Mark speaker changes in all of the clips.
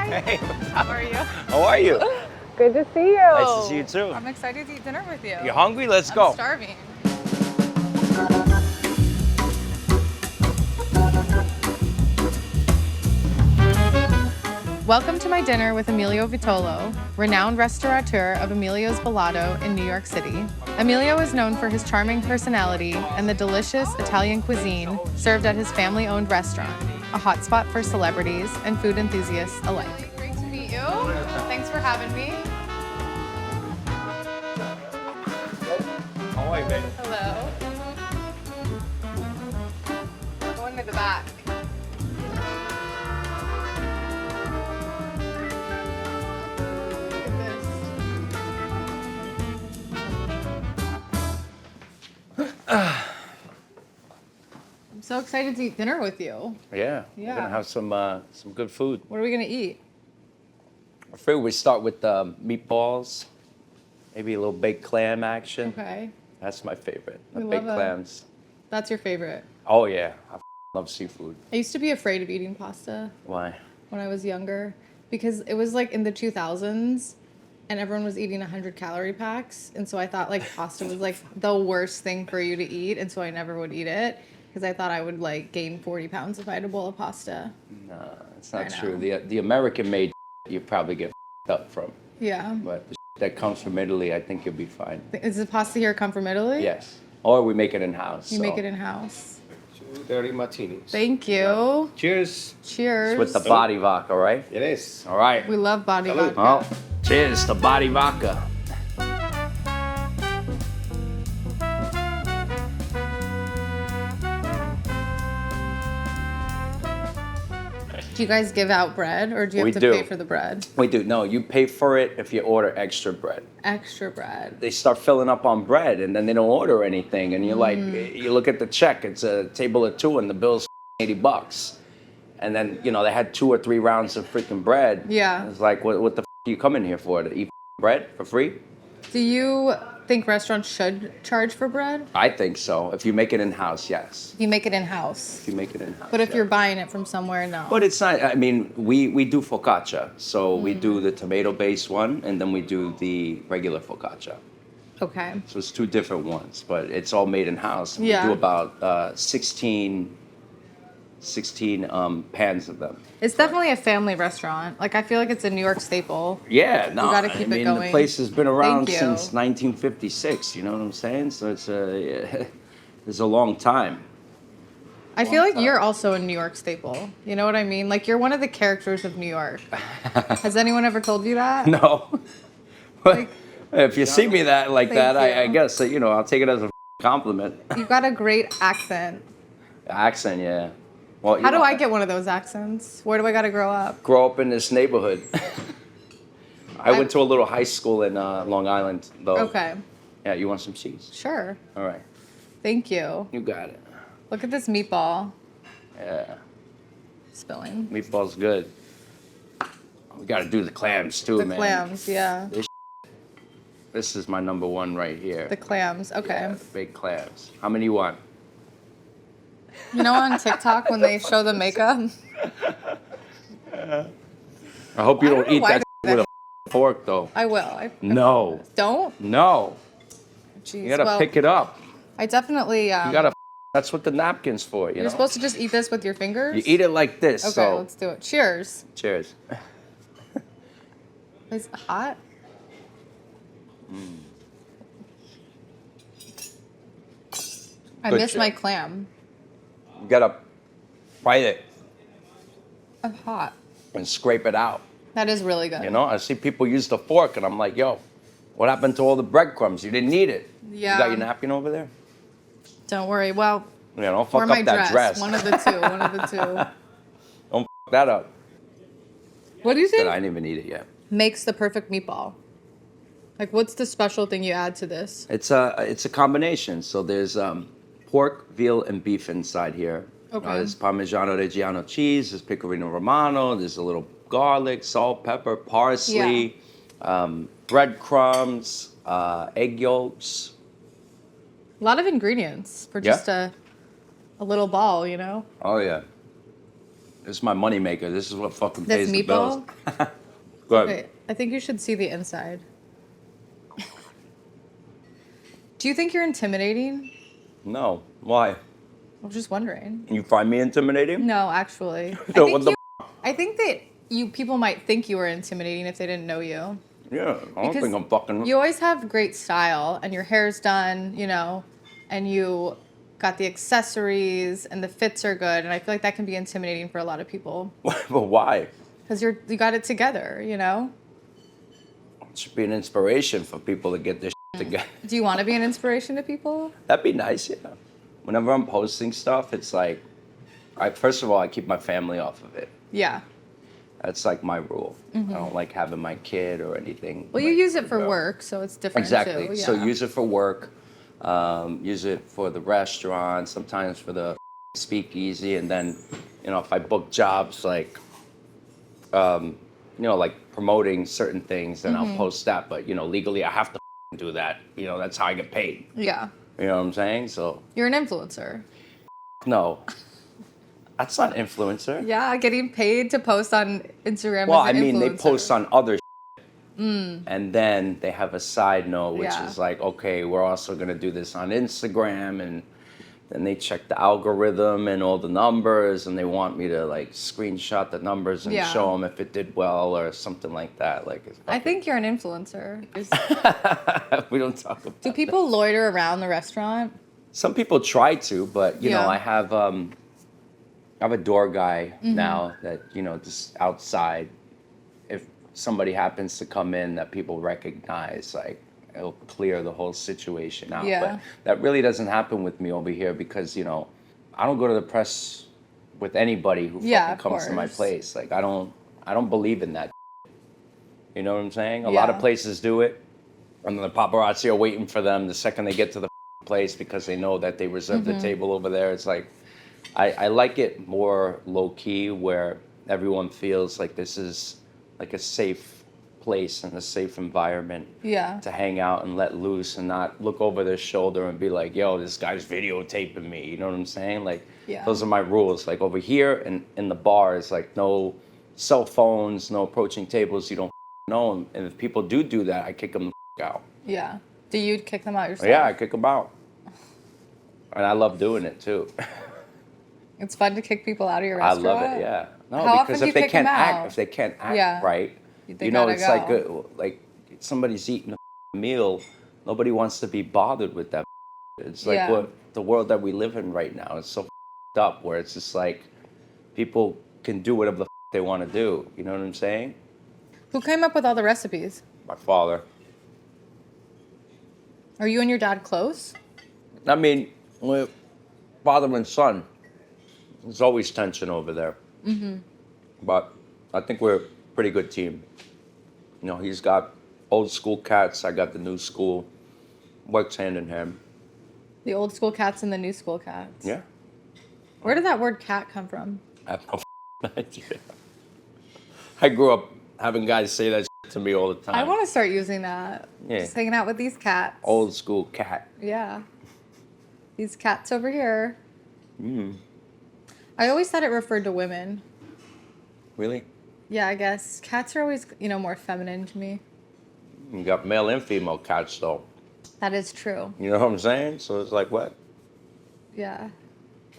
Speaker 1: Hi.
Speaker 2: Hey,
Speaker 1: How are you?
Speaker 2: how are you?
Speaker 1: Good to see you.
Speaker 2: Nice to see you too.
Speaker 1: I'm excited to eat dinner with you.
Speaker 2: You hungry? Let's
Speaker 1: I'm
Speaker 2: go.
Speaker 1: starving. Welcome to my dinner with Emilio Vitolo, renowned restaurateur of Emilio's Bellato in New York City. Emilio is known for his charming personality and the delicious Italian cuisine served at his family-owned restaurant, a hotspot for celebrities and food enthusiasts alike. Great to meet you. Thanks for having me.
Speaker 2: How are you, baby?
Speaker 1: Hello. Going to the back. Look at this. I'm so excited to eat dinner with you.
Speaker 2: Yeah. We're
Speaker 1: Yeah.
Speaker 2: gonna have some good food.
Speaker 1: What are we gonna eat?
Speaker 2: I figured we start with meatballs, maybe a little baked clam action.
Speaker 1: Okay.
Speaker 2: That's my favorite. The
Speaker 1: We
Speaker 2: baked
Speaker 1: love
Speaker 2: clams.
Speaker 1: That's your favorite.
Speaker 2: Oh yeah, I love seafood.
Speaker 1: I used to be afraid of eating pasta
Speaker 2: Why?
Speaker 1: when I was younger because it was like in the 2000s and everyone was eating 100-calorie packs. And so I thought like pasta was like the worst thing for you to eat. And so I never would eat it because I thought I would like gain 40 pounds if I had a bowl of pasta.
Speaker 2: No, it's
Speaker 1: I
Speaker 2: not
Speaker 1: know.
Speaker 2: true. The American made you probably get up from,
Speaker 1: Yeah.
Speaker 2: but the that comes from Italy, I think you'll be fine.
Speaker 1: Is the pasta here come from Italy?
Speaker 2: Yes. Or we make it in house.
Speaker 1: You make it in-house.
Speaker 3: 2 dirty martinis.
Speaker 1: Thank you.
Speaker 3: Cheers.
Speaker 1: Cheers.
Speaker 2: It's with the body vodka, right?
Speaker 3: It is.
Speaker 2: All right.
Speaker 1: We love body
Speaker 3: Salud.
Speaker 1: vodka.
Speaker 2: Oh, cheers to body vodka.
Speaker 1: Do you guys give out bread or do you have
Speaker 2: We
Speaker 1: to
Speaker 2: do.
Speaker 1: pay for the bread?
Speaker 2: We do. No, you pay for it if you order extra bread.
Speaker 1: Extra bread.
Speaker 2: They start filling up on bread and then they don't order anything. And you're like,
Speaker 1: Mm.
Speaker 2: you look at the check, it's a table of two and the bill's $80. And then, they had 2 or 3 rounds of freaking bread.
Speaker 1: Yeah.
Speaker 2: It's like, what the are you coming here for? To eat bread for free?
Speaker 1: Do you think restaurants should charge for bread?
Speaker 2: I think so. If you make it in house, yes.
Speaker 1: If you make it in-house.
Speaker 2: If you make it in house.
Speaker 1: But if you're buying it from somewhere, no.
Speaker 2: But it's not, I mean, we do focaccia. So we
Speaker 1: Mm.
Speaker 2: do the tomato-based one and then we do the regular focaccia.
Speaker 1: Okay.
Speaker 2: So it's 2 different ones, but it's all made in house.
Speaker 1: Yeah.
Speaker 2: We do about 16 pans of them.
Speaker 1: It's definitely a family restaurant. Like, I feel like it's a New York staple.
Speaker 2: Yeah, no,
Speaker 1: gotta keep
Speaker 2: I
Speaker 1: it
Speaker 2: mean,
Speaker 1: going.
Speaker 2: the place has been around
Speaker 1: Thank you.
Speaker 2: since 1956. You know what I'm saying? So it's it's a long time.
Speaker 1: I feel like
Speaker 2: time.
Speaker 1: you're also a New York staple. You know what I mean? Like, you're one of the characters of New York. Has anyone ever told you that?
Speaker 2: No, but
Speaker 1: Like-
Speaker 2: if you see me like
Speaker 1: Thank
Speaker 2: that, I
Speaker 1: you.
Speaker 2: guess I'll take it as a compliment.
Speaker 1: You've got a great accent.
Speaker 2: Accent, yeah. Well,
Speaker 1: How do I get one of those accents? Where do I gotta grow up?
Speaker 2: grow up in this neighborhood? I went to a little high school in Long Island, though.
Speaker 1: Okay.
Speaker 2: Yeah, you want some cheese?
Speaker 1: Sure.
Speaker 2: All right,
Speaker 1: Thank you.
Speaker 2: you got it.
Speaker 1: Look at this meatball
Speaker 2: Yeah,
Speaker 1: spilling.
Speaker 2: meatball's good. We got to do the clams too,
Speaker 1: The
Speaker 2: man.
Speaker 1: clams, yeah.
Speaker 2: This is my number one right here.
Speaker 1: The clams, okay.
Speaker 2: Yeah, baked clams. How many you want?
Speaker 1: You know on TikTok when they show the makeup?
Speaker 2: I hope you
Speaker 1: I don't
Speaker 2: don't
Speaker 1: know
Speaker 2: eat
Speaker 1: why
Speaker 2: that with a fork, though.
Speaker 1: I will. I
Speaker 2: No,
Speaker 1: don't?
Speaker 2: no.
Speaker 1: Jeez.
Speaker 2: You gotta
Speaker 1: well,
Speaker 2: pick it up.
Speaker 1: I definitely.
Speaker 2: You gotta. That's what the napkin's for. You
Speaker 1: You're
Speaker 2: know.
Speaker 1: supposed to just eat this with your fingers?
Speaker 2: You eat it like this.
Speaker 1: Okay,
Speaker 2: so.
Speaker 1: let's do it. Cheers.
Speaker 2: Cheers.
Speaker 1: Is it hot? I
Speaker 2: Good
Speaker 1: miss
Speaker 2: shit.
Speaker 1: my clam.
Speaker 2: You gotta bite it
Speaker 1: I'm hot.
Speaker 2: and scrape it out.
Speaker 1: That is really good.
Speaker 2: You know, I see people use the fork, and I'm like, yo, what happened to all the breadcrumbs? You didn't need it.
Speaker 1: Yeah.
Speaker 2: You got your napkin over there?
Speaker 1: Don't worry. Well,
Speaker 2: Yeah, don't
Speaker 1: or
Speaker 2: fuck
Speaker 1: my
Speaker 2: up that dress.
Speaker 1: One of the two. One of the two.
Speaker 2: Don't fuck that up.
Speaker 1: What do you
Speaker 2: But
Speaker 1: think
Speaker 2: I didn't even eat it yet.
Speaker 1: makes the perfect meatball? Like, what's the special thing you add to this?
Speaker 2: It's a combination. So there's pork, veal, and beef inside here.
Speaker 1: Okay.
Speaker 2: There's Parmigiano Reggiano cheese. There's Pecorino Romano. There's a little garlic, salt, pepper, parsley, breadcrumbs, egg yolks.
Speaker 1: A lot of ingredients for
Speaker 2: Yeah.
Speaker 1: just a little ball, you know?
Speaker 2: Oh yeah. This is my moneymaker. This is what fucking
Speaker 1: This
Speaker 2: pays the bills.
Speaker 1: meatball?
Speaker 2: Go ahead.
Speaker 1: Wait, I think you should see the inside. Do you think you're intimidating?
Speaker 2: No. Why?
Speaker 1: I was just wondering.
Speaker 2: You find me intimidating?
Speaker 1: No, actually.
Speaker 2: So what the
Speaker 1: I think that people might think you were intimidating if they didn't know you.
Speaker 2: Yeah, I don't
Speaker 1: Because
Speaker 2: think I'm fucking...
Speaker 1: You always have great style, and your hair's done, you know, and you got the accessories, and the fits are good, and I feel like that can be intimidating for a lot of people.
Speaker 2: But why?
Speaker 1: Because you got it together, you know?
Speaker 2: It should be an inspiration for people to get this shit together.
Speaker 1: Do you want to be an inspiration to people?
Speaker 2: That'd be nice, yeah. Whenever I'm posting stuff, it's like... first of all, I keep my family off of it.
Speaker 1: Yeah.
Speaker 2: That's like my rule. I don't like having my kid or anything.
Speaker 1: Well, you use it for work, so it's different
Speaker 2: Exactly.
Speaker 1: too.
Speaker 2: So
Speaker 1: Yeah.
Speaker 2: use it for work. Use it for the restaurant. Sometimes for the speakeasy, and then, you know, if I book jobs like, you know, like promoting certain things, then I'll post that. But you know, legally, I have to do that. You know, that's how I get paid.
Speaker 1: Yeah.
Speaker 2: You know what I'm saying? So
Speaker 1: You're an influencer.
Speaker 2: no, that's not influencer.
Speaker 1: Yeah, getting paid to post on Instagram.
Speaker 2: Well,
Speaker 1: as
Speaker 2: I
Speaker 1: an
Speaker 2: mean, they
Speaker 1: influencer.
Speaker 2: post on other and then they have a side note, which
Speaker 1: Yeah.
Speaker 2: is like, okay, we're also going to do this on Instagram. And then they check the algorithm and all the numbers, and they want me to like screenshot the numbers and
Speaker 1: Yeah.
Speaker 2: show them if it did well or something like that. Like, it's
Speaker 1: I think you're an influencer.
Speaker 2: we don't talk about
Speaker 1: Do people loiter around the restaurant?
Speaker 2: Some people try to, but you know,
Speaker 1: Yeah.
Speaker 2: I have a door guy now that, you know, just outside, if somebody happens to come in that people recognize, like it'll clear the whole situation out.
Speaker 1: Yeah.
Speaker 2: But that really doesn't happen with me over here because, you know, I don't go to the press with anybody who
Speaker 1: Yeah,
Speaker 2: fucking
Speaker 1: of
Speaker 2: comes to my
Speaker 1: course.
Speaker 2: place. Like I don't believe in that. You know what I'm saying? A lot of
Speaker 1: Yeah.
Speaker 2: places do it, and the paparazzi are waiting for them the second they get to the place because they know that they reserved the table over there. It's like, I like it more low key where everyone feels like this is like a safe place and a safe environment
Speaker 1: Yeah.
Speaker 2: to hang out and let loose and not look over their shoulder and be like, yo, this guy's videotaping me. You know what I'm saying? Like,
Speaker 1: Yeah.
Speaker 2: those are my rules. Like over here and in the bar, it's like no cell phones, no approaching tables you don't know them. And if people do that, I kick them the out.
Speaker 1: Yeah. Do you kick them out yourself?
Speaker 2: Yeah, I kick them out. And I love doing it too.
Speaker 1: It's fun to kick people out of your
Speaker 2: I
Speaker 1: restaurant.
Speaker 2: love it. Yeah. No,
Speaker 1: How often
Speaker 2: because
Speaker 1: do you
Speaker 2: if they
Speaker 1: kick 'em
Speaker 2: can't act,
Speaker 1: out?
Speaker 2: if they can't act
Speaker 1: Yeah.
Speaker 2: right,
Speaker 1: They
Speaker 2: you know,
Speaker 1: gotta
Speaker 2: it's
Speaker 1: go.
Speaker 2: like somebody's eating a meal. Nobody wants to be bothered with that. It's like
Speaker 1: Yeah.
Speaker 2: what the world that we live in right now. It's so up where it's just like people can do whatever the they want to do. You know what I'm saying?
Speaker 1: Who came up with all the recipes?
Speaker 2: My father.
Speaker 1: Are you and your dad close?
Speaker 2: I mean, with father and son, there's always tension over there. But I think we're a pretty good team. You know, he's got old school cats. I got the new school. Works hand in hand.
Speaker 1: The old school cats and the new school cats.
Speaker 2: Yeah.
Speaker 1: Where did that word cat come from?
Speaker 2: I have no idea. I grew up having guys say that to me all the time.
Speaker 1: I want to start using that.
Speaker 2: Yeah.
Speaker 1: Just hanging out with these cats.
Speaker 2: Old school cat.
Speaker 1: Yeah. These cats over here. I always thought it referred to women.
Speaker 2: Really?
Speaker 1: Yeah, I guess. Cats are always, you know, more feminine to me.
Speaker 2: You got male and female cats, though.
Speaker 1: That is true.
Speaker 2: You know what I'm saying? So it's like, what?
Speaker 1: Yeah.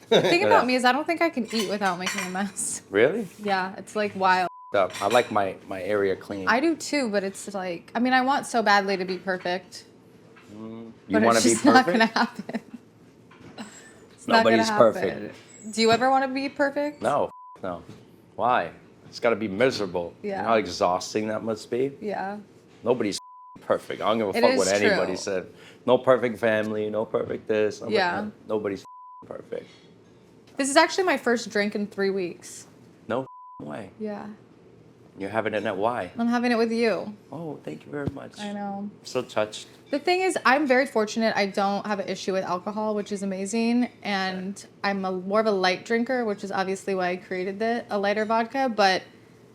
Speaker 1: The thing about me is I don't think I can eat without making a mess.
Speaker 2: Really?
Speaker 1: Yeah, it's like wild.
Speaker 2: Up. I like my area clean.
Speaker 1: I do too, but it's like, I mean, I want so badly to be perfect.
Speaker 2: You
Speaker 1: But
Speaker 2: want
Speaker 1: it's
Speaker 2: to be
Speaker 1: just not
Speaker 2: perfect?
Speaker 1: going to happen. It's not gonna
Speaker 2: Nobody's
Speaker 1: happen.
Speaker 2: perfect.
Speaker 1: Do you ever want to be perfect?
Speaker 2: No, no. Why? It's got to be miserable.
Speaker 1: Yeah.
Speaker 2: You know how exhausting that must be?
Speaker 1: Yeah.
Speaker 2: Nobody's perfect. I don't give a
Speaker 1: It
Speaker 2: fuck
Speaker 1: is
Speaker 2: what anybody
Speaker 1: true.
Speaker 2: said. No perfect family, no perfect this.
Speaker 1: Yeah.
Speaker 2: Nobody's perfect.
Speaker 1: This is actually my first drink in 3 weeks.
Speaker 2: No way.
Speaker 1: Yeah.
Speaker 2: You're having it at why?
Speaker 1: I'm having it with you.
Speaker 2: Oh, thank you very much.
Speaker 1: I know.
Speaker 2: So touched.
Speaker 1: The thing is, I'm very fortunate. I don't have an issue with alcohol, which is amazing. And I'm more of a light drinker, which is obviously why I created a lighter vodka. But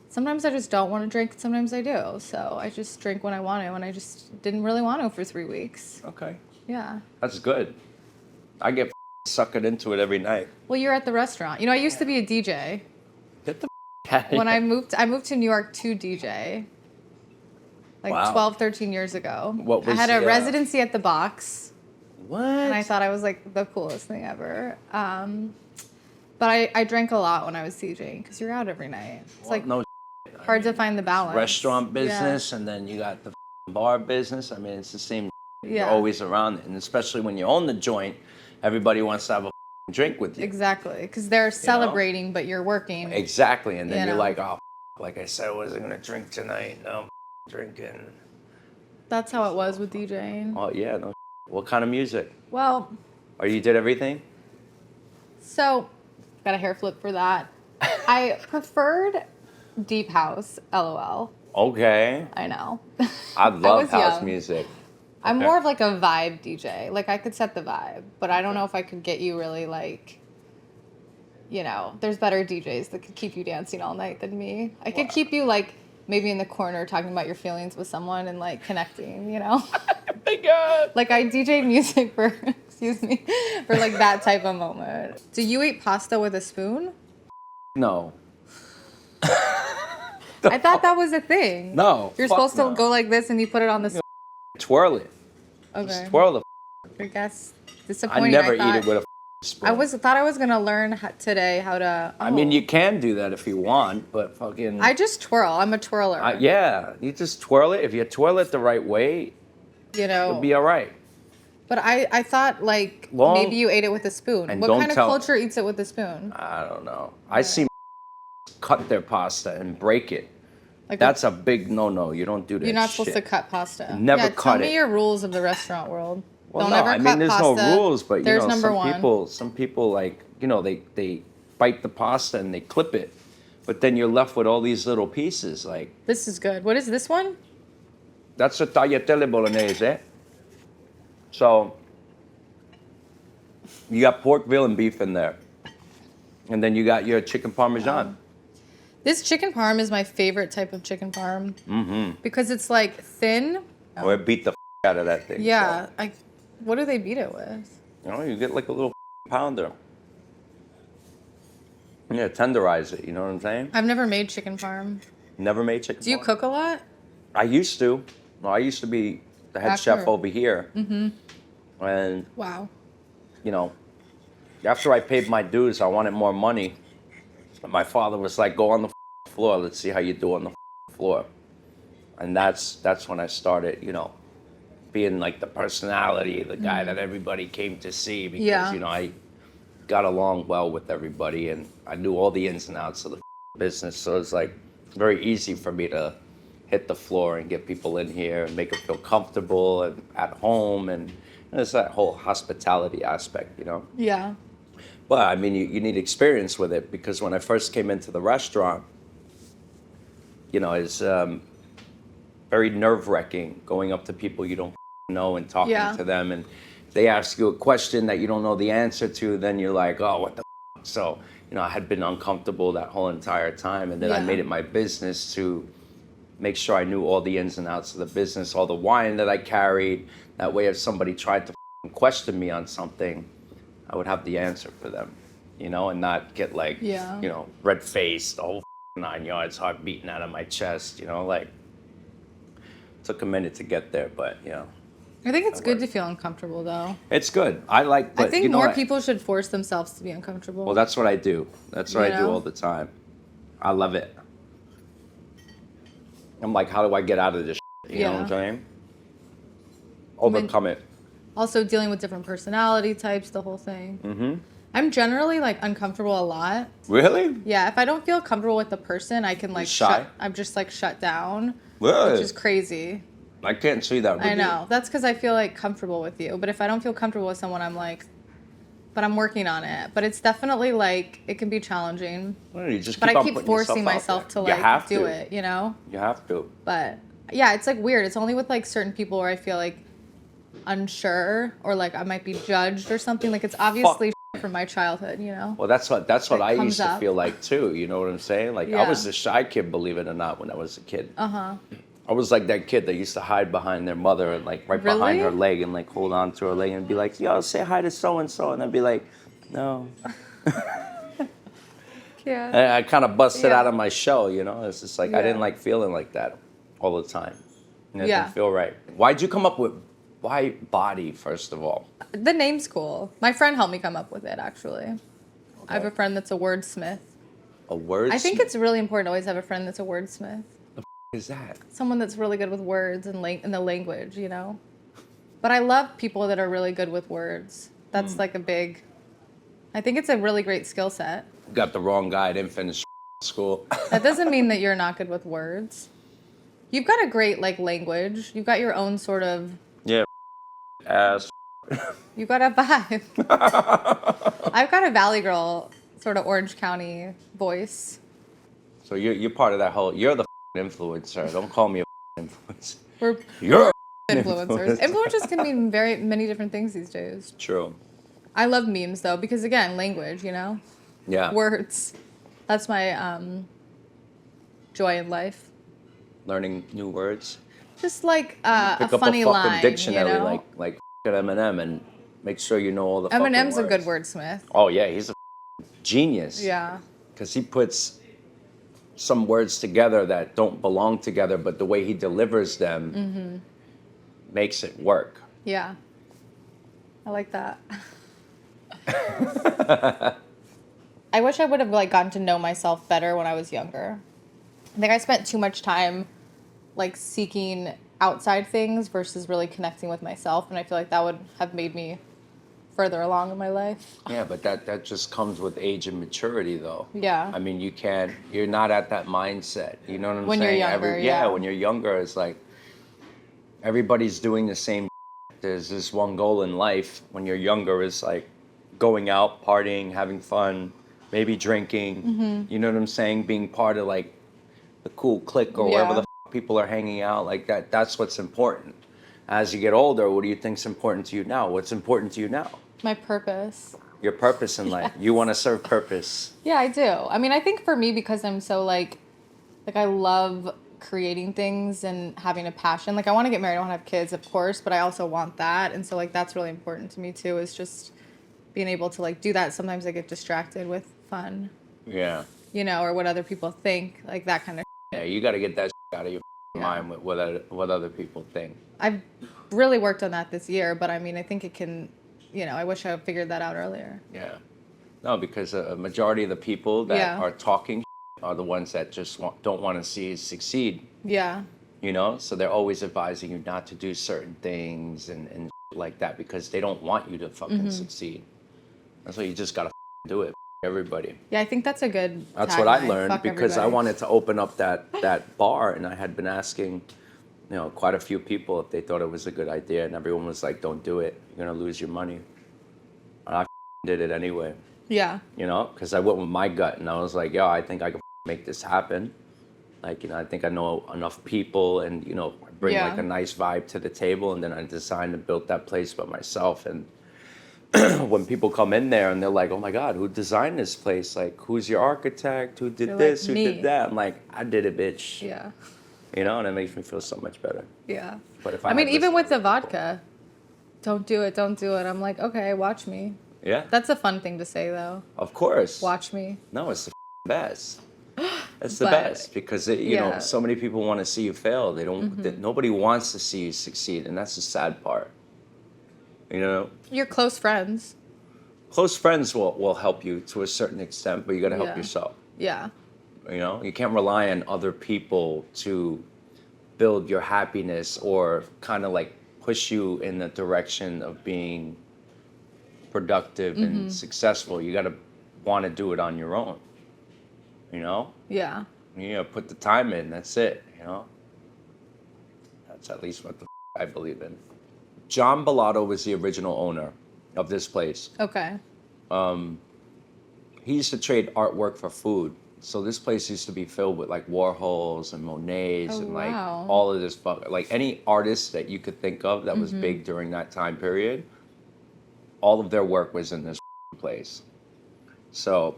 Speaker 1: sometimes I just don't want to drink. Sometimes I do. So I just drink when I want to. And I just didn't really want to for 3 weeks.
Speaker 2: Okay.
Speaker 1: Yeah.
Speaker 2: That's good. I get suckered into it every night.
Speaker 1: Well, you're at the restaurant. You know, I used to be a DJ. when I moved to New York to DJ, like
Speaker 2: Wow.
Speaker 1: 12, 13 years ago.
Speaker 2: What was
Speaker 1: I had a
Speaker 2: the,
Speaker 1: residency at the Box,
Speaker 2: What?
Speaker 1: and I thought I was like the coolest thing ever. But I drank a lot when I was DJing because you're out every night. It's like
Speaker 2: no
Speaker 1: hard to find the balance.
Speaker 2: restaurant business, and then you got the bar business. I mean, it's the same. You're
Speaker 1: Yeah.
Speaker 2: always around it, and especially when you own the joint, everybody wants to have a drink with you.
Speaker 1: Exactly, because they're celebrating, but you're working.
Speaker 2: Exactly, and then
Speaker 1: You
Speaker 2: you're
Speaker 1: know.
Speaker 2: like, oh, like I said, I wasn't gonna drink tonight. No, I'm drinking.
Speaker 1: That's how it was with DJing.
Speaker 2: Oh yeah, no. What kind of music?
Speaker 1: Well,
Speaker 2: Or you did everything?
Speaker 1: so got a hair flip for that. I preferred deep house. LOL.
Speaker 2: Okay.
Speaker 1: I know.
Speaker 2: I love
Speaker 1: was
Speaker 2: house
Speaker 1: young.
Speaker 2: music.
Speaker 1: I'm
Speaker 2: Okay.
Speaker 1: more of like a vibe DJ. Like I could set the vibe, but I don't know if I could get you really like, there's better DJs that could keep you dancing all night than me. I could keep you like maybe in the corner talking about your feelings with someone and like connecting,
Speaker 2: My God.
Speaker 1: Like I DJ music for, excuse me, for like that type of moment. Do you eat pasta with a spoon?
Speaker 2: No.
Speaker 1: I thought that was a thing.
Speaker 2: No.
Speaker 1: You're
Speaker 2: fuck
Speaker 1: supposed to
Speaker 2: no.
Speaker 1: go like this and you put it on the spoon.
Speaker 2: Twirl it.
Speaker 1: Okay.
Speaker 2: Just twirl the.
Speaker 1: I guess
Speaker 2: I
Speaker 1: disappointing.
Speaker 2: never
Speaker 1: thought,
Speaker 2: eat it with a spoon.
Speaker 1: I thought I was gonna learn today how to.
Speaker 2: I mean,
Speaker 1: oh.
Speaker 2: you can do that if you want, but fucking.
Speaker 1: I just twirl. I'm a twirler.
Speaker 2: Yeah, you just twirl it. If you twirl it the right way, it'll be all right.
Speaker 1: But I thought like
Speaker 2: Long-
Speaker 1: maybe you ate it with a spoon.
Speaker 2: and
Speaker 1: What
Speaker 2: don't
Speaker 1: kind of
Speaker 2: tell-
Speaker 1: culture eats it with a spoon?
Speaker 2: I don't know. I see cut their pasta and break it.
Speaker 1: Like
Speaker 2: That's a big no-no. You don't do that.
Speaker 1: you're not supposed to
Speaker 2: shit.
Speaker 1: cut pasta.
Speaker 2: Never
Speaker 1: yeah,
Speaker 2: cut
Speaker 1: Tell me
Speaker 2: it.
Speaker 1: your rules of the restaurant world.
Speaker 2: Well,
Speaker 1: Don't
Speaker 2: no,
Speaker 1: ever
Speaker 2: I
Speaker 1: cut
Speaker 2: mean, there's
Speaker 1: pasta.
Speaker 2: no rules, but
Speaker 1: There's number one.
Speaker 2: some people like, they bite the pasta and they clip it, but then you're left with all these little pieces. Like
Speaker 1: This is good. What is this one?
Speaker 2: that's a tagliatelle bolognese. So you got pork, veal, and beef in there, and then you got your chicken parmesan.
Speaker 1: This chicken parm is my favorite type of chicken parm.
Speaker 2: Mm-hmm.
Speaker 1: Because it's like thin.
Speaker 2: Or beat the out of that thing.
Speaker 1: Yeah.
Speaker 2: So,
Speaker 1: What do they beat it with?
Speaker 2: you get like a little pounder. Yeah, tenderize it. You know what I'm saying?
Speaker 1: I've never made chicken parm.
Speaker 2: Never made chicken.
Speaker 1: Do you
Speaker 2: parm?
Speaker 1: cook a lot?
Speaker 2: I used to. No, I used to be the head
Speaker 1: After-
Speaker 2: chef over here. Mm-hmm. And,
Speaker 1: Wow.
Speaker 2: after I paid my dues, I wanted more money. And my father was like, go on the floor. Let's see how you do on the floor. And that's when I started, being like the personality, the guy that everybody came to see because,
Speaker 1: Yeah.
Speaker 2: I got along well with everybody and I knew all the ins and outs of the business. So it's like very easy for me to hit the floor and get people in here and make them feel comfortable and at home. And it's that whole hospitality aspect,
Speaker 1: Yeah.
Speaker 2: But I mean, you need experience with it because when I first came into the restaurant, it's very nerve-wracking going up to people you don't know and talking
Speaker 1: Yeah.
Speaker 2: to them, and they ask you a question that you don't know the answer to. Then you're like, oh, what the f-? So I had been uncomfortable that whole entire time, and then I
Speaker 1: Yeah.
Speaker 2: made it my business to make sure I knew all the ins and outs of the business, all the wine that I carried. That way, if somebody tried to question me on something, I would have the answer for them, and not get like,
Speaker 1: Yeah.
Speaker 2: red-faced, the whole 9 yards, heart beating out of my chest, like, took a minute to get there, but,
Speaker 1: I think it's
Speaker 2: That
Speaker 1: good to
Speaker 2: works.
Speaker 1: feel uncomfortable though.
Speaker 2: it's good. I like, but
Speaker 1: I think
Speaker 2: you know
Speaker 1: more
Speaker 2: what?
Speaker 1: people should force themselves to be uncomfortable.
Speaker 2: Well, that's what I do. That's what
Speaker 1: You
Speaker 2: I do
Speaker 1: know?
Speaker 2: all the time. I love it. I'm like, how do I get out of this shit? You know what I'm
Speaker 1: Yeah.
Speaker 2: saying? Overcome it.
Speaker 1: Also dealing with different personality types, the whole thing.
Speaker 2: Mm-hmm.
Speaker 1: I'm generally like uncomfortable a lot.
Speaker 2: Really?
Speaker 1: Yeah, if I don't feel comfortable with the person, I can like
Speaker 2: shy?
Speaker 1: I'm just like shut down,
Speaker 2: Really?
Speaker 1: which is crazy.
Speaker 2: I can't see that with
Speaker 1: I
Speaker 2: you.
Speaker 1: know. That's because I feel like comfortable with you. But if I don't feel comfortable with someone, I'm like, but I'm working on it. But it's definitely like it can be challenging.
Speaker 2: Well, you just
Speaker 1: But
Speaker 2: keep
Speaker 1: I
Speaker 2: on
Speaker 1: keep
Speaker 2: putting
Speaker 1: forcing
Speaker 2: yourself out
Speaker 1: myself to
Speaker 2: there. You have
Speaker 1: like do
Speaker 2: to.
Speaker 1: it, you know?
Speaker 2: You have to.
Speaker 1: But yeah, it's like weird. It's only with like certain people where I feel like unsure or like I might be judged or something. Like it's obviously from my childhood, you know?
Speaker 2: Well, that's what
Speaker 1: That
Speaker 2: I
Speaker 1: comes
Speaker 2: used to
Speaker 1: up.
Speaker 2: feel like too. You know what I'm saying? Like I
Speaker 1: Yeah.
Speaker 2: was the shy kid, believe it or not, when I was a kid.
Speaker 1: Uh-huh.
Speaker 2: I was like that kid that used to hide behind their mother and like right behind
Speaker 1: Really?
Speaker 2: her leg and like hold on to her leg and be like, "Yo, say hi to so and so," and I'd be like, "No."
Speaker 1: Yeah.
Speaker 2: And I kind of busted
Speaker 1: Yeah.
Speaker 2: out of my shell, you know? It's just like, I
Speaker 1: Yeah.
Speaker 2: didn't like feeling like that all the time. And it
Speaker 1: Yeah.
Speaker 2: didn't feel right. Why'd you come up with, why body, first of all?
Speaker 1: The name's cool. My friend helped me come up with it, actually. I have a friend that's a wordsmith.
Speaker 2: A word?
Speaker 1: I think it's really important to always have a friend that's a wordsmith.
Speaker 2: What is that?
Speaker 1: Someone that's really good with words and the language, you know? But I love people that are really good with words. That's like a big... I think it's a really great skill set.
Speaker 2: Got the wrong guy. I didn't finish school.
Speaker 1: That doesn't mean that you're not good with words. You've got a great, like, language. You've got your own sort of...
Speaker 2: Yeah. Ass.
Speaker 1: You got a vibe. I've got a Valley Girl sort of Orange County voice.
Speaker 2: So you're part of that whole, you're the influencer. Don't call me a influencer.
Speaker 1: We're
Speaker 2: You're a
Speaker 1: influencers. Influencers can mean very many different things these days.
Speaker 2: True.
Speaker 1: I love memes though because again, language, you know,
Speaker 2: Yeah.
Speaker 1: words. That's my joy in life.
Speaker 2: Learning new words.
Speaker 1: Just like
Speaker 2: Pick
Speaker 1: a
Speaker 2: up
Speaker 1: funny
Speaker 2: a fucking
Speaker 1: line,
Speaker 2: dictionary
Speaker 1: you know?
Speaker 2: like Eminem and make sure you know all the fucking
Speaker 1: Eminem's a good
Speaker 2: words.
Speaker 1: wordsmith.
Speaker 2: Oh yeah, he's a genius.
Speaker 1: Yeah.
Speaker 2: Because he puts some words together that don't belong together, but the way he delivers them makes it work.
Speaker 1: Yeah. I like that. I wish I would have like gotten to know myself better when I was younger. I think I spent too much time like seeking outside things versus really connecting with myself, and I feel like that would have made me further along in my life.
Speaker 2: Yeah, but that just comes with age and maturity, though.
Speaker 1: Yeah.
Speaker 2: I mean, you're not at that mindset. You know what I'm
Speaker 1: When you're
Speaker 2: saying?
Speaker 1: younger, yeah.
Speaker 2: When you're younger, it's like everybody's doing the same. There's this one goal in life when you're younger is like going out, partying, having fun, maybe drinking. You know what I'm saying? Being part of like the cool clique or wherever
Speaker 1: Yeah.
Speaker 2: the people are hanging out. Like that. That's what's important. As you get older, what do you think's important to you now? What's important to you now?
Speaker 1: My purpose.
Speaker 2: Your purpose in life. You want to serve purpose.
Speaker 1: Yeah, I do. I mean, I think for me, because I'm so like I love creating things and having a passion. Like I want to get married, I want to have kids, of course, but I also want that. And so like that's really important to me too, is just being able to like do that. Sometimes I get distracted with fun,
Speaker 2: Yeah.
Speaker 1: you know, or what other people think, like that kind of.
Speaker 2: Yeah, you got to get that out of your
Speaker 1: Yeah.
Speaker 2: mind with what other people think.
Speaker 1: I've really worked on that this year, but I mean, I think it can, you know, I wish I had figured that out earlier.
Speaker 2: Yeah. No, because a majority of the people that
Speaker 1: Yeah.
Speaker 2: are talking are the ones that just don't want to see you succeed,
Speaker 1: Yeah.
Speaker 2: you know? So they're always advising you not to do certain things and like that because they don't want you to fucking succeed. That's why you just got to do it. Everybody.
Speaker 1: Yeah, I think that's a good
Speaker 2: That's what I
Speaker 1: tagline.
Speaker 2: learned
Speaker 1: Fuck
Speaker 2: because I
Speaker 1: everybody.
Speaker 2: wanted to open up that bar, and I had been asking, you know, quite a few people if they thought it was a good idea, and everyone was like, "Don't do it. You're gonna lose your money." And I did it anyway,
Speaker 1: Yeah.
Speaker 2: you know, because I went with my gut, and I was like, "Yo, I think I can make this happen." Like, you know, I think I know enough people, and you know, I bring
Speaker 1: Yeah.
Speaker 2: like a nice vibe to the table, and then I designed and built that place by myself, and. When people come in there and they're like, "Oh my God, who designed this place? Like, who's your architect? Who did
Speaker 1: They're
Speaker 2: this?
Speaker 1: like,
Speaker 2: Who
Speaker 1: "Me."
Speaker 2: did that?" I'm like, "I did it, bitch."
Speaker 1: Yeah.
Speaker 2: You know, and it makes me feel so much better.
Speaker 1: Yeah.
Speaker 2: But if
Speaker 1: I mean,
Speaker 2: had
Speaker 1: even
Speaker 2: this-
Speaker 1: with the vodka, don't do it, don't do it. I'm like, okay, watch me.
Speaker 2: Yeah,
Speaker 1: That's a fun thing to say, though.
Speaker 2: of course.
Speaker 1: Watch me.
Speaker 2: No, it's the best. It's the
Speaker 1: But-
Speaker 2: best because you know
Speaker 1: yeah.
Speaker 2: so many people want to see you fail. They don't. Nobody wants to see you succeed, and that's the sad part. You know,
Speaker 1: Your close friends.
Speaker 2: close friends will help you to a certain extent, but you got to help
Speaker 1: Yeah.
Speaker 2: yourself.
Speaker 1: Yeah.
Speaker 2: You know, you can't rely on other people to build your happiness or kind of like push you in the direction of being productive and successful. You got to want to do it on your own. You know,
Speaker 1: Yeah.
Speaker 2: you know, put the time in. That's it. You know, that's at least what the I believe in. John Bellato was the original owner of this place.
Speaker 1: Okay.
Speaker 2: He used to trade artwork for food. So this place used to be filled with like Warhols and Monets
Speaker 1: Oh,
Speaker 2: and like
Speaker 1: wow.
Speaker 2: all of this like any artist that you could think of that was big during that time period. All of their work was in this place. So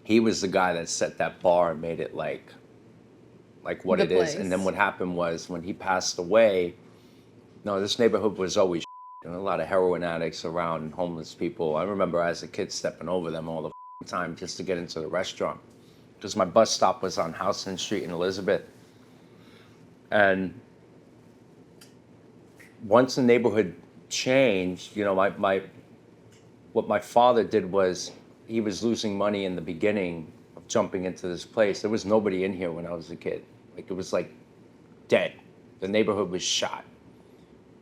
Speaker 2: he was the guy that set that bar and made it like what
Speaker 1: The
Speaker 2: it is. And
Speaker 1: place.
Speaker 2: then what happened was when he passed away, no, this neighborhood was always you know, a lot of heroin addicts around and homeless people. I remember as a kid stepping over them all the time just to get into the restaurant because my bus stop was on Houston Street in Elizabeth. And once the neighborhood changed, you know, what my father did was he was losing money in the beginning of jumping into this place. There was nobody in here when I was a kid. Like it was like dead. The neighborhood was shot.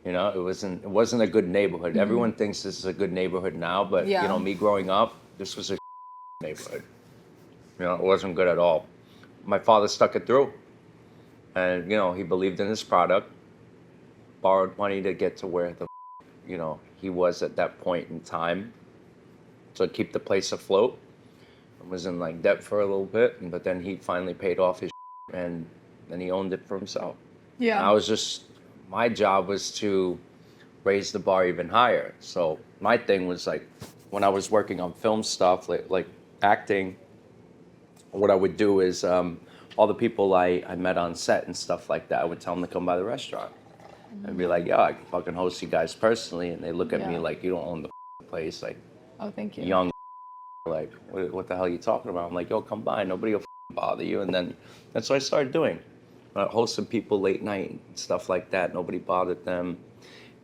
Speaker 2: You know, it wasn't a good neighborhood. Everyone thinks this is a good neighborhood now, but you know, me growing up, this was a neighborhood. You know, it wasn't good at all. My father stuck it through. And, you know, he believed in his product, borrowed money to get to where you know, he was at that point in time to keep the place afloat. I was in like debt for a little bit, but then he finally paid off his and then he owned it for himself.
Speaker 1: Yeah.
Speaker 2: And my job was to raise the bar even higher. So my thing was like, when I was working on film stuff, like acting, what I would do is all the people I met on set and stuff like that, I would tell them to come by the restaurant. I'd be like, yeah, I can fucking host you guys personally. And they look at me like, you don't own the place. Like,
Speaker 1: oh, thank you.
Speaker 2: Young, like, what the hell are you talking about? I'm like, yo, come by. Nobody will bother you. And then that's what I started doing. Hosting people late night and stuff like that. Nobody bothered them.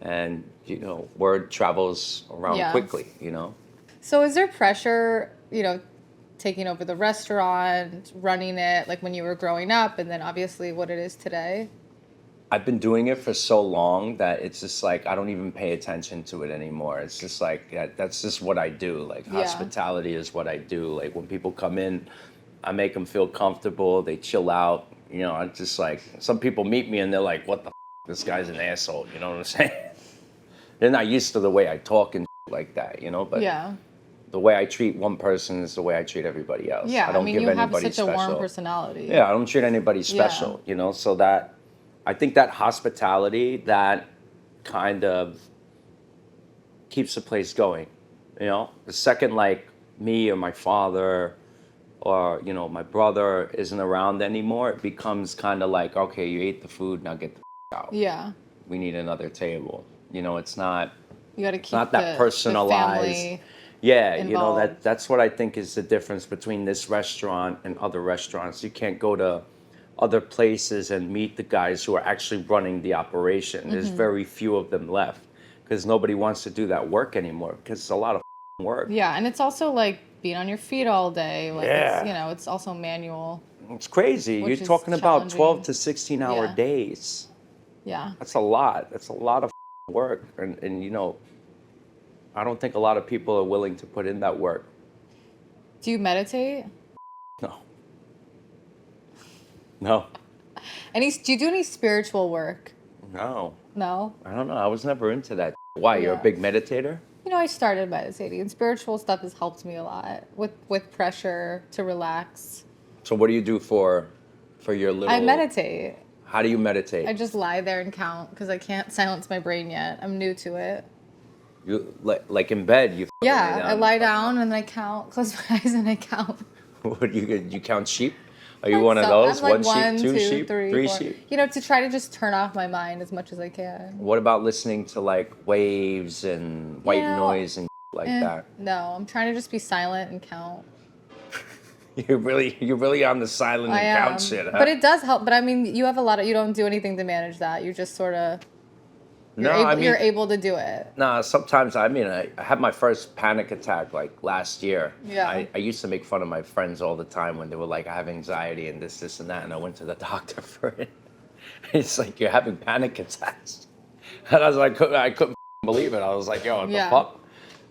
Speaker 2: And, you know, word travels around quickly, you know?
Speaker 1: So is there pressure, you know, taking over the restaurant, running it, like when you were growing up, and then obviously what it is today?
Speaker 2: I've been doing it for so long that it's just like I don't even pay attention to it anymore. It's just like that's just what I do. Like hospitality is what I do. Like when people come in, I make them feel comfortable. They chill out. You know, I just like some people meet me and they're like, "What the this guy's an asshole." You know what I'm saying? They're not used to the way I talk and like that. You know, but the way I treat one person is the way I treat everybody else.
Speaker 1: Yeah,
Speaker 2: I don't
Speaker 1: mean,
Speaker 2: give
Speaker 1: you have
Speaker 2: anybody
Speaker 1: such
Speaker 2: special.
Speaker 1: a warm personality.
Speaker 2: Yeah, I don't treat anybody special. You know, so that. I think that hospitality, that kind of keeps the place going, you know? The second, like, me or my father or, you know, my brother isn't around anymore, it becomes kind of like, okay, you ate the food, now get the out.
Speaker 1: Yeah.
Speaker 2: We need another table. You know, it's not...
Speaker 1: You got to keep
Speaker 2: not that personalized.
Speaker 1: The family
Speaker 2: involved. You know, that's what I think is the difference between this restaurant and other restaurants. You can't go to other places and meet the guys who are actually running the operation. There's very few of them left because nobody wants to do that work anymore because it's a lot of work.
Speaker 1: Yeah, and it's also like being on your feet all day. Like it's, you know, it's also manual.
Speaker 2: It's crazy. You're talking about 12 to 16 hour days.
Speaker 1: Yeah.
Speaker 2: That's a lot. That's a lot of work. And, you know, I don't think a lot of people are willing to put in that work.
Speaker 1: Do you meditate?
Speaker 2: No. No.
Speaker 1: Do you do any spiritual work?
Speaker 2: No.
Speaker 1: No?
Speaker 2: I don't know. I was never into that. Why? You're a big meditator?
Speaker 1: You know, I started meditating, and spiritual stuff has helped me a lot with pressure to relax.
Speaker 2: So what do you do for your little...
Speaker 1: I meditate.
Speaker 2: How do you meditate?
Speaker 1: I just lie there and count because I can't silence my brain yet. I'm new to it.
Speaker 2: You like in bed? You
Speaker 1: I lie down and I count. Close my eyes and I count.
Speaker 2: What you count sheep? Are you one of those?
Speaker 1: I'm like
Speaker 2: one sheep, two sheep,
Speaker 1: three
Speaker 2: four.
Speaker 1: sheep? You know, to try to just turn off my mind as much as I can.
Speaker 2: What about listening to like waves and white noise and like that?
Speaker 1: No, I'm trying to just be silent and count.
Speaker 2: You're really on the silent and count shit, huh?
Speaker 1: But it does help. But I mean, you don't do anything to manage that. You just sort of... You're able to do it.
Speaker 2: Nah, sometimes, I had my first panic attack like last year.
Speaker 1: Yeah.
Speaker 2: I used to make fun of my friends all the time when they were like, I have anxiety and this and that, and I went to the doctor for it. It's like, you're having panic attacks. And I was like, I couldn't believe it. I was like, yo, what the fuck?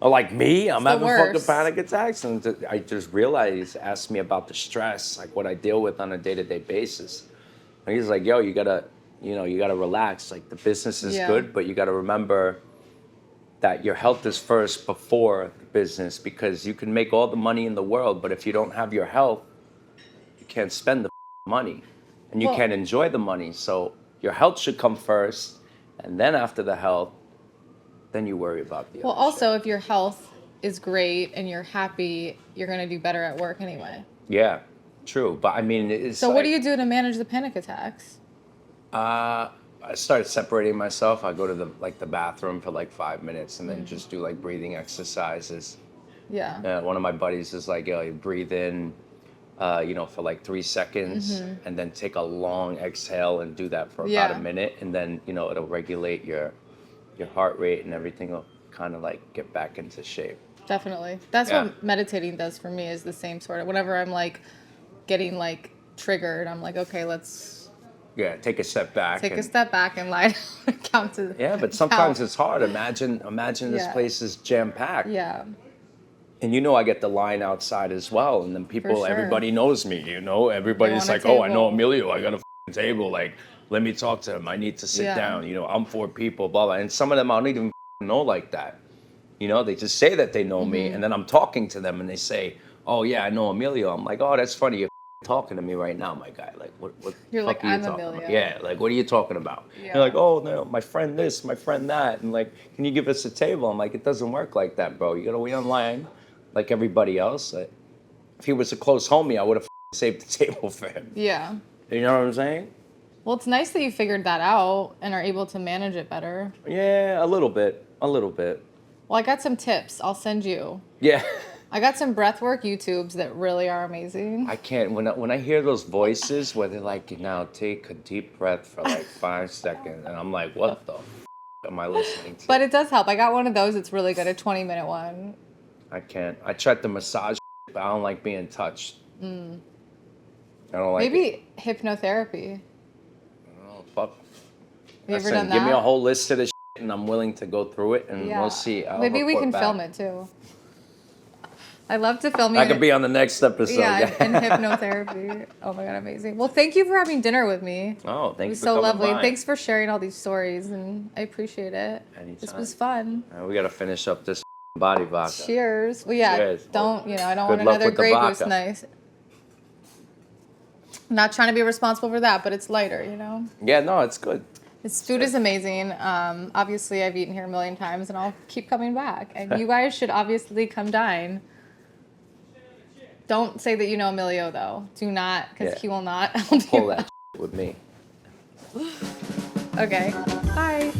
Speaker 2: I'm like, me? I'm having fucking panic attacks? And I just realized, asked me about the stress, like what I deal with on a day-to-day basis. And he's like, yo, you gotta relax. Like the business is good, but you gotta remember that your health is first before the business, because you can make all the money in the world, but if you don't have your health, you can't spend the money and you can't enjoy the money. So your health should come first, and then after the health, then you worry about the other
Speaker 1: also, if your health is great and you're happy, you're gonna do better at work anyway.
Speaker 2: Yeah, true. But I mean, it's
Speaker 1: so what do you do to manage the panic attacks?
Speaker 2: I started separating myself. I go to the bathroom for like 5 minutes and then just do like breathing exercises.
Speaker 1: Yeah.
Speaker 2: One of my buddies is like, yo, you breathe in, for like 3 seconds, and then take a long exhale and do that for about a
Speaker 1: Yeah.
Speaker 2: minute, and then it'll regulate your heart rate and everything will kind of like get back into shape.
Speaker 1: Definitely. That's
Speaker 2: Yeah.
Speaker 1: what meditating does for me, is the same sort of, whenever I'm like getting like triggered, I'm like, okay, let's
Speaker 2: Yeah, take a step back.
Speaker 1: take a
Speaker 2: and-
Speaker 1: step back and lie down and count to
Speaker 2: Yeah, but sometimes
Speaker 1: count.
Speaker 2: it's hard. Imagine this
Speaker 1: Yeah.
Speaker 2: place is jam packed.
Speaker 1: Yeah.
Speaker 2: And I get the line outside as well, and then people,
Speaker 1: sure.
Speaker 2: everybody knows me. Everybody's
Speaker 1: want a
Speaker 2: like, "Oh, I know
Speaker 1: table."
Speaker 2: Emilio. I got a table. Like, let me talk to him. I need to sit
Speaker 1: Yeah.
Speaker 2: down. I'm 4 people, blah blah." And some of them I don't even know like that. They just say that they know me,
Speaker 1: Mm-hmm.
Speaker 2: and then I'm talking to them, and they say, "Oh yeah, I know Emilio." I'm like, "Oh, that's funny. You're talking to me right now, my guy. Like, what
Speaker 1: You're
Speaker 2: the
Speaker 1: like,
Speaker 2: fuck are you
Speaker 1: "I'm
Speaker 2: talking
Speaker 1: Emilio."
Speaker 2: about? Yeah, like, what are you talking about?"
Speaker 1: Yeah.
Speaker 2: You're like, "Oh no, my friend this, my friend that," and like, "Can you give us a table?" I'm like, "It doesn't work like that, bro. You gotta wait online, like everybody else." If he was a close homie, I would have saved the table for him.
Speaker 1: Yeah.
Speaker 2: You know what I'm saying?
Speaker 1: Well, it's nice that you figured that out and are able to manage it better.
Speaker 2: Yeah, a little bit.
Speaker 1: Well, I got some tips. I'll send you.
Speaker 2: Yeah.
Speaker 1: I got some breathwork YouTubes that really are amazing.
Speaker 2: I can't, when I hear those voices where they're like, now take a deep breath for like 5 seconds, and I'm like, what the am I listening to?
Speaker 1: But it does help. I got one of those. It's really good. A 20-minute one.
Speaker 2: I can't. I tried the massage, but I don't like being touched. I don't like it.
Speaker 1: Maybe hypnotherapy.
Speaker 2: Oh, fuck.
Speaker 1: Have you ever
Speaker 2: Listen,
Speaker 1: done that?
Speaker 2: give me a whole list of this and I'm willing to go through it, and we'll see. I'll
Speaker 1: Maybe we
Speaker 2: report
Speaker 1: can
Speaker 2: back.
Speaker 1: film it too. I love to film you.
Speaker 2: I could be on the next episode.
Speaker 1: Yeah, in hypnotherapy. Oh my god, amazing. Well, thank you for having dinner with me.
Speaker 2: Oh,
Speaker 1: It
Speaker 2: thanks
Speaker 1: was
Speaker 2: for
Speaker 1: so
Speaker 2: coming
Speaker 1: lovely.
Speaker 2: by.
Speaker 1: And thanks for sharing all these stories, and I appreciate it. This
Speaker 2: Anytime.
Speaker 1: was fun.
Speaker 2: We got to finish up this body vodka.
Speaker 1: Cheers. Well, yeah,
Speaker 2: Cheers.
Speaker 1: I don't
Speaker 2: Good
Speaker 1: want
Speaker 2: luck
Speaker 1: another
Speaker 2: with the
Speaker 1: Grey Goose
Speaker 2: vodka.
Speaker 1: night. I'm not trying to be responsible for that, but it's lighter,
Speaker 2: Yeah, no, it's good.
Speaker 1: This food is amazing. Obviously, I've eaten here a million times, and I'll keep coming back. And you guys should obviously come dine. Don't say that you know Emilio, though. Do not, because
Speaker 2: Yeah.
Speaker 1: he will not help
Speaker 2: Pull
Speaker 1: you.
Speaker 2: that with me.
Speaker 1: Okay. Bye.